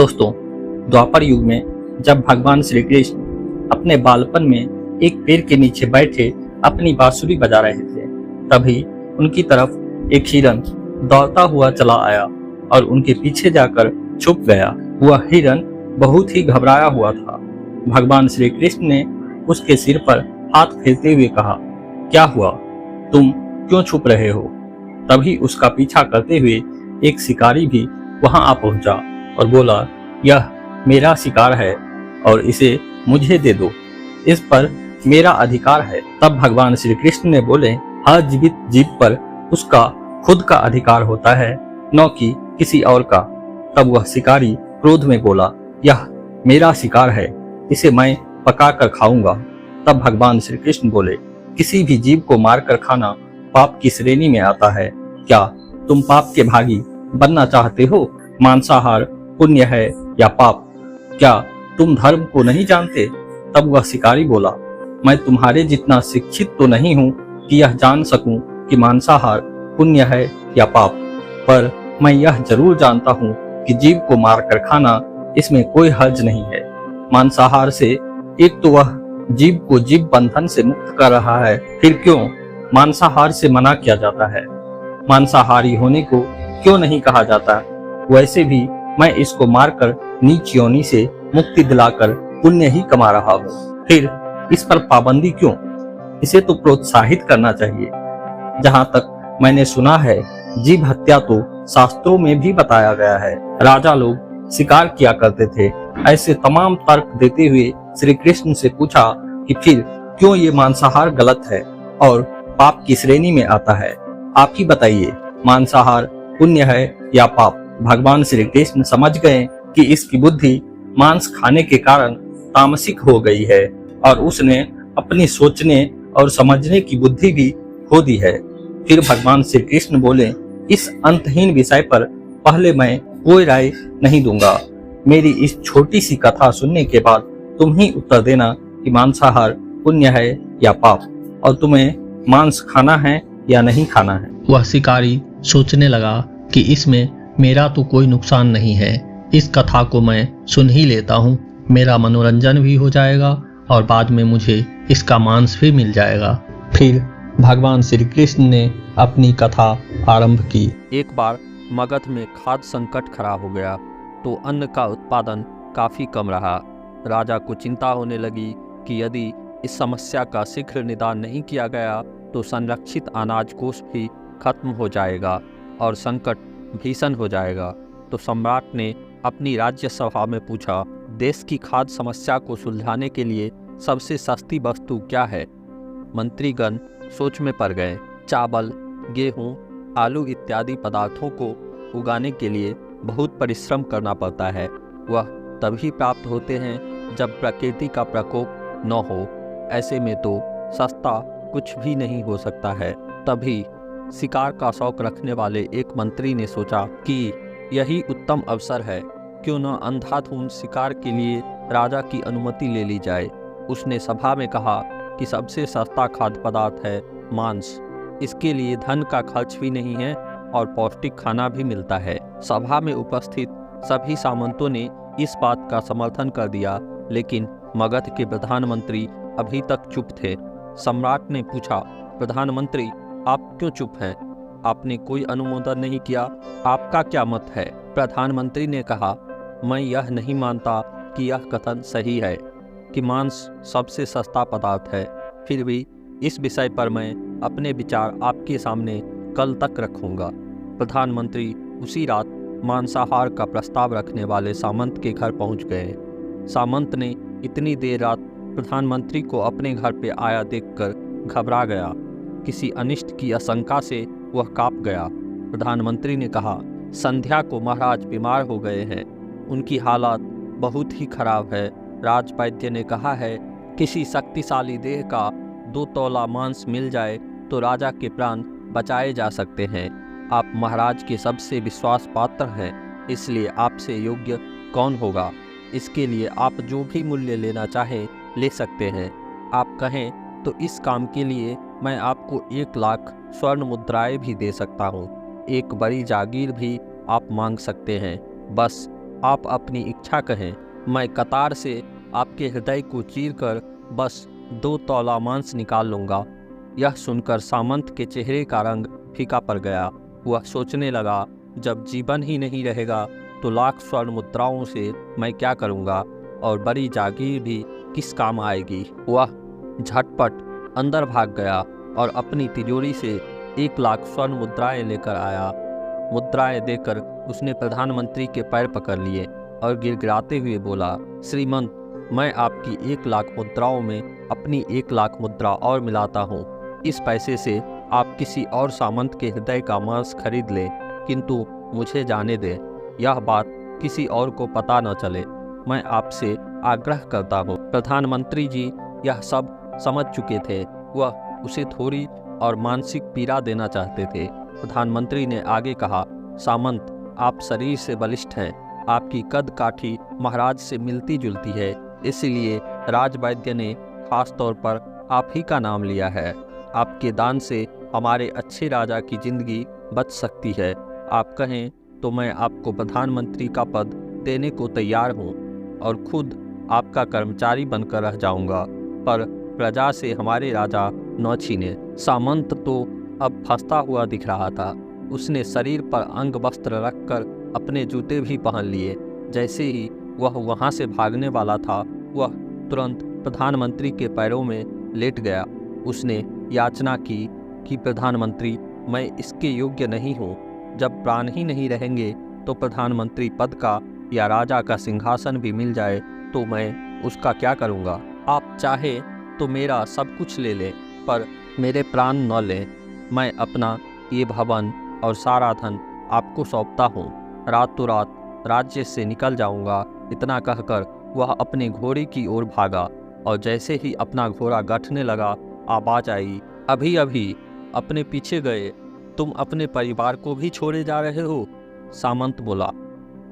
दोस्तों, द्वापर युग में जब भगवान श्री कृष्ण अपने बालपन में एक पेड़ के नीचे बैठे अपनी बांसुरी बजा रहे थे, तभी उनकी तरफ एक हिरन दौड़ता हुआ चला आया और उनके पीछे जाकर छुप गया। वह हिरन बहुत ही घबराया हुआ था। भगवान श्री कृष्ण ने उसके सिर पर हाथ फेरते हुए कहा, क्या हुआ? तुम क्यों छुप रहे हो? तभी उसका पीछा करते हुए एक शिकारी भी वहां आ पहुंचा और बोला, यह मेरा शिकार है और इसे मुझे दे दो, इस पर मेरा अधिकार है। तब भगवान श्री कृष्ण ने बोले, हर जीवित जीव पर उसका खुद का अधिकार होता है, न कि किसी और का। तब वह शिकारी क्रोध में बोला, यह मेरा शिकार है, इसे मैं पका कर खाऊंगा। तब भगवान श्री कृष्ण बोले, किसी भी जीव को मारकर खाना पाप की श्रेणी में आता है। क्या तुम पाप के भागी बनना चाहते हो? मांसाहार पुण्य है या पाप? क्या तुम धर्म को नहीं जानते? तब वह शिकारी बोला, मैं तुम्हारे जितना शिक्षित तो नहीं हूँ कि यह जान सकूं कि मांसाहार पुण्य है या पाप, पर मैं यह जरूर जानता हूँ कि जीव को मारकर खाना इसमें कोई हर्ज नहीं है। मांसाहार से एक तो वह जीव को जीव बंधन से मुक्त कर रहा है, फिर क्यों मांसाहार से मना किया जाता है? मांसाहारी होने को क्यों नहीं कहा जाता? वैसे भी मैं इसको मारकर नीच योनि से मुक्ति दिलाकर पुण्य ही कमा रहा हूँ, फिर इस पर पाबंदी क्यों? इसे तो प्रोत्साहित करना चाहिए। जहाँ तक मैंने सुना है, जीव हत्या तो शास्त्रों में भी बताया गया है। राजा लोग शिकार किया करते थे। ऐसे तमाम तर्क देते हुए श्री कृष्ण से पूछा कि फिर क्यों ये मांसाहार गलत है और पाप की श्रेणी में आता है? आप ही बताइए, मांसाहार पुण्य है या पाप? भगवान श्री कृष्ण समझ गए कि इसकी बुद्धि मांस खाने के कारण तामसिक हो गई है और उसने अपनी सोचने और समझने की बुद्धि भी खो दी है। फिर भगवान श्री कृष्ण बोले, इस अंतहीन विषय पर पहले मैं कोई राय नहीं दूंगा। मेरी इस छोटी सी कथा सुनने के बाद तुम ही उत्तर देना कि मांसाहार पुण्य है या पाप, और तुम्हें मांस खाना है या नहीं खाना है। वह शिकारी सोचने लगा कि इसमें मेरा तो कोई नुकसान नहीं है, इस कथा को मैं सुन ही लेता हूँ, मेरा मनोरंजन भी हो जाएगा और बाद में मुझे इसका मांस भी मिल जाएगा। फिर भगवान श्री कृष्ण ने अपनी कथा आरंभ की। एक बार मगध में खाद्य संकट खड़ा हो गया तो अन्न का उत्पादन काफी कम रहा। राजा को चिंता होने लगी कि यदि इस समस्या का शीघ्र निदान नहीं किया गया तो संरक्षित अनाज कोष भी खत्म हो जाएगा और संकट भीषण हो जाएगा। तो सम्राट ने अपनी राज्य सभा में पूछा, देश की खाद्य समस्या को सुलझाने के लिए सबसे सस्ती वस्तु क्या है? मंत्रीगण सोच में पड़ गए। चावल, गेहूं, आलू इत्यादि पदार्थों को उगाने के लिए बहुत परिश्रम करना पड़ता है। वह तभी प्राप्त होते हैं जब प्रकृति का प्रकोप न हो। ऐसे में तो सस्ता कुछ भी नहीं हो सकता है। तभी शिकार का शौक रखने वाले एक मंत्री ने सोचा कि यही उत्तम अवसर है, क्यों न अंधाधुंध शिकार के लिए राजा की अनुमति ले ली जाए। उसने सभा में कहा कि सबसे सस्ता खाद्य पदार्थ है मांस। इसके लिए धन का खर्च भी नहीं है और पौष्टिक खाना भी मिलता है। सभा में उपस्थित सभी सामंतों ने इस बात का समर्थन कर दिया, लेकिन मगध के प्रधानमंत्री अभी तक चुप थे। सम्राट ने पूछा, प्रधानमंत्री आप क्यों चुप हैं? आपने कोई अनुमोदन नहीं किया, आपका क्या मत है? प्रधानमंत्री ने कहा, मैं यह नहीं मानता कि यह कथन सही है कि मांस सबसे सस्ता पदार्थ है। फिर भी इस विषय पर मैं अपने विचार आपके सामने कल तक रखूंगा। प्रधानमंत्री उसी रात मांसाहार का प्रस्ताव रखने वाले सामंत के घर पहुंच गए। सामंत ने इतनी देर रात प्रधानमंत्री को अपने घर पे आया देखकर घबरा गया। किसी अनिष्ट की आशंका से वह कांप गया। प्रधानमंत्री ने कहा, संध्या को महाराज बीमार हो गए हैं, उनकी हालत बहुत ही खराब है। राजवैद्य ने कहा है, किसी शक्तिशाली देह का 2 तोला मांस मिल जाए तो राजा के प्राण बचाए जा सकते हैं। आप महाराज के सबसे विश्वास पात्र हैं, इसलिए आपसे योग्य कौन होगा? इसके लिए आप जो भी मूल्य लेना चाहें ले सकते हैं। आप कहें तो इस काम के लिए मैं आपको 1 लाख स्वर्ण मुद्राएं भी दे सकता हूँ। एक बड़ी जागीर भी आप मांग सकते हैं। बस आप अपनी इच्छा कहें, मैं कतार से आपके हृदय को चीर कर बस 2 तौला मांस निकाल लूँगा। यह सुनकर सामंत के चेहरे का रंग फीका पड़ गया। वह सोचने लगा, जब जीवन ही नहीं रहेगा तो लाख स्वर्ण मुद्राओं से मैं क्या करूँगा और बड़ी जागीर भी किस काम आएगी। वह झटपट अंदर भाग गया और अपनी तिजोरी से 1 लाख स्वर्ण मुद्राएं लेकर आया। मुद्राएं देकर उसने प्रधानमंत्री के पैर पकड़ लिए और गिड़गिड़ाते हुए बोला, श्रीमंत, मैं आपकी 1 लाख मुद्राओं में अपनी 1 लाख मुद्रा और मिलाता हूँ। इस पैसे से आप किसी और सामंत के हृदय का मांस खरीद लें, किंतु मुझे जाने दें, यह बात किसी और को पता न चले। मैं आपसे आग्रह करता हूँ। प्रधानमंत्री जी यह सब समझ चुके थे। वह उसे थोड़ी और मानसिक पीड़ा देना चाहते थे। प्रधानमंत्री ने आगे कहा, सामंत, आप शरीर से बलिष्ठ हैं, आपकी कद काठी महाराज से मिलती जुलती है, इसलिए राजवैद्य ने खास तौर पर आप ही का नाम लिया है। आपके दान से हमारे अच्छे राजा की जिंदगी बच सकती है। आप कहें तो मैं आपको प्रधानमंत्री का पद देने को तैयार हूँ और खुद आपका कर्मचारी बनकर रह जाऊंगा, पर प्रजा से हमारे राजा न छीने। सामंत तो अब फंसता हुआ दिख रहा था। उसने शरीर पर अंग वस्त्र रखकर अपने जूते भी पहन लिए। जैसे ही वह वहां से भागने वाला था, वह तुरंत प्रधानमंत्री के पैरों में लेट गया। उसने याचना की कि प्रधानमंत्री, मैं इसके योग्य नहीं हूँ। जब प्राण ही नहीं रहेंगे तो प्रधानमंत्री पद का या राजा का सिंहासन भी मिल जाए तो मैं उसका क्या करूँगा। आप चाहे तो मेरा सब कुछ ले लें, पर मेरे प्राण न लें। मैं अपना ये भवन और सारा धन आपको सौंपता हूँ। रातों रात राज्य से निकल जाऊँगा। इतना कहकर वह अपने घोड़े की ओर भागा और जैसे ही अपना घोड़ा गठने लगा, आवाज आई, अभी अभी अपने पीछे गए, तुम अपने परिवार को भी छोड़े जा रहे हो। सामंत बोला,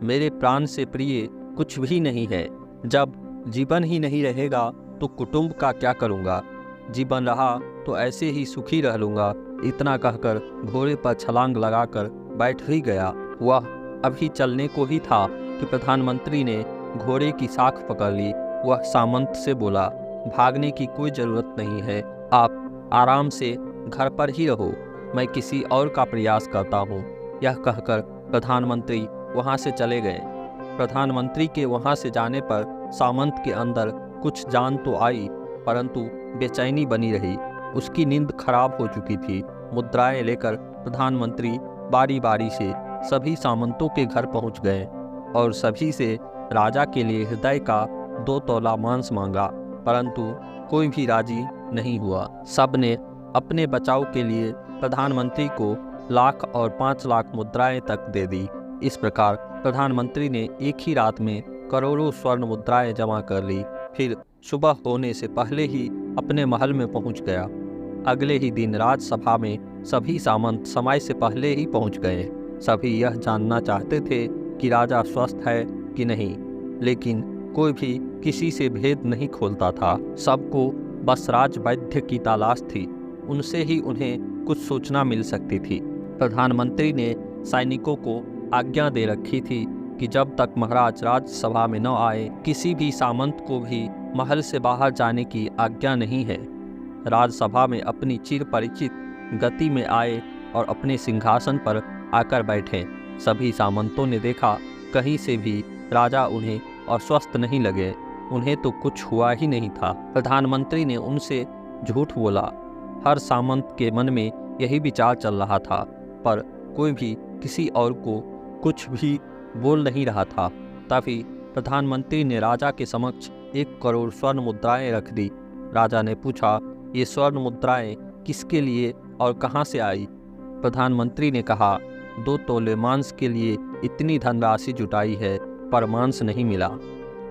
मेरे प्राण से प्रिय कुछ भी नहीं है। जब जीवन ही नहीं रहेगा तो कुटुंब का क्या करूँगा। जीवन रहा तो ऐसे ही सुखी रह लूँगा। इतना कहकर घोड़े पर छलांग लगाकर बैठ ही गया। वह अभी चलने को ही था कि प्रधानमंत्री ने घोड़े की साख पकड़ ली। वह सामंत से बोला, भागने की कोई ज़रूरत नहीं है, आप आराम से घर पर ही रहो, मैं किसी और का प्रयास करता हूँ। यह कहकर प्रधानमंत्री वहाँ से चले गए। प्रधानमंत्री के वहाँ से जाने पर सामंत के अंदर कुछ जान तो आई, परंतु बेचैनी बनी रही। उसकी नींद खराब हो चुकी थी। मुद्राएं लेकर प्रधानमंत्री बारी बारी से सभी सामंतों के घर पहुंच गए और सभी से राजा के लिए हृदय का 2 तौला मांस मांगा, परंतु कोई भी राजी नहीं हुआ। सब ने अपने बचाव के लिए प्रधानमंत्री को लाख और 5 लाख मुद्राएं तक दे दी। इस प्रकार प्रधानमंत्री ने एक ही रात में करोड़ों स्वर्ण मुद्राएं जमा कर ली। फिर सुबह होने से पहले ही अपने महल में पहुंच गया। अगले ही दिन राजसभा में सभी सामंत समय से पहले ही पहुंच गए। सभी यह जानना चाहते थे कि राजा स्वस्थ है कि नहीं, लेकिन कोई भी किसी से भेद नहीं खोलता था। सबको बस राजवैद्य की तलाश थी, उनसे ही उन्हें कुछ सूचना मिल सकती थी। प्रधानमंत्री ने सैनिकों को आज्ञा दे रखी थी कि जब तक महाराज राज्यसभा में न आए, किसी भी सामंत को भी महल से बाहर जाने की आज्ञा नहीं है। राजसभा में अपनी चिर परिचित गति में आए और अपने सिंहासन पर आकर बैठे। सभी सामंतों ने देखा कहीं से भी राजा उन्हें अस्वस्थ नहीं लगे। उन्हें तो कुछ हुआ ही नहीं था। प्रधानमंत्री ने उनसे झूठ बोला। हर सामंत के मन में यही विचार चल रहा था, पर कोई भी किसी और को कुछ भी बोल नहीं रहा था। तभी प्रधानमंत्री ने राजा के समक्ष 1 करोड़ स्वर्ण मुद्राएं रख दी। राजा ने पूछा, ये स्वर्ण मुद्राएं किसके लिए और कहाँ से आई? प्रधानमंत्री ने कहा, 2 तोले मांस के लिए इतनी धनराशि जुटाई है, पर मांस नहीं मिला।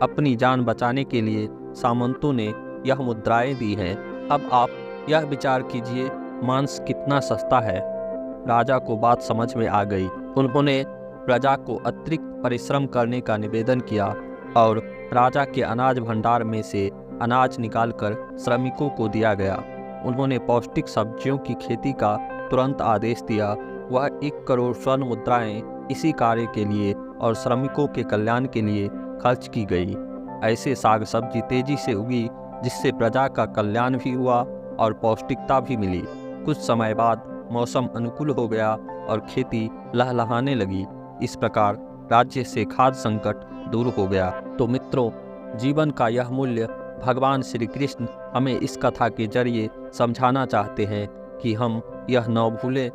अपनी जान बचाने के लिए सामंतों ने यह मुद्राएं दी हैं। अब आप यह विचार कीजिए, मांस कितना सस्ता है। राजा को बात समझ में आ गई। उन्होंने प्रजा को अतिरिक्त परिश्रम करने का निवेदन किया और राजा के अनाज भंडार में से अनाज निकालकर श्रमिकों को दिया गया। उन्होंने पौष्टिक सब्जियों की खेती का तुरंत आदेश दिया। वह 1 करोड़ स्वर्ण मुद्राएं इसी कार्य के लिए और श्रमिकों के कल्याण के लिए खर्च की गई। ऐसे साग सब्जी तेजी से उगी जिससे प्रजा का कल्याण भी हुआ और पौष्टिकता भी मिली। कुछ समय बाद मौसम अनुकूल हो गया और खेती लहलहाने लगी। इस प्रकार राज्य से खाद्य संकट दूर हो गया। तो मित्रों, जीवन का यह मूल्य भगवान श्री कृष्ण हमें इस कथा के जरिए समझाना चाहते हैं कि हम यह न भूलें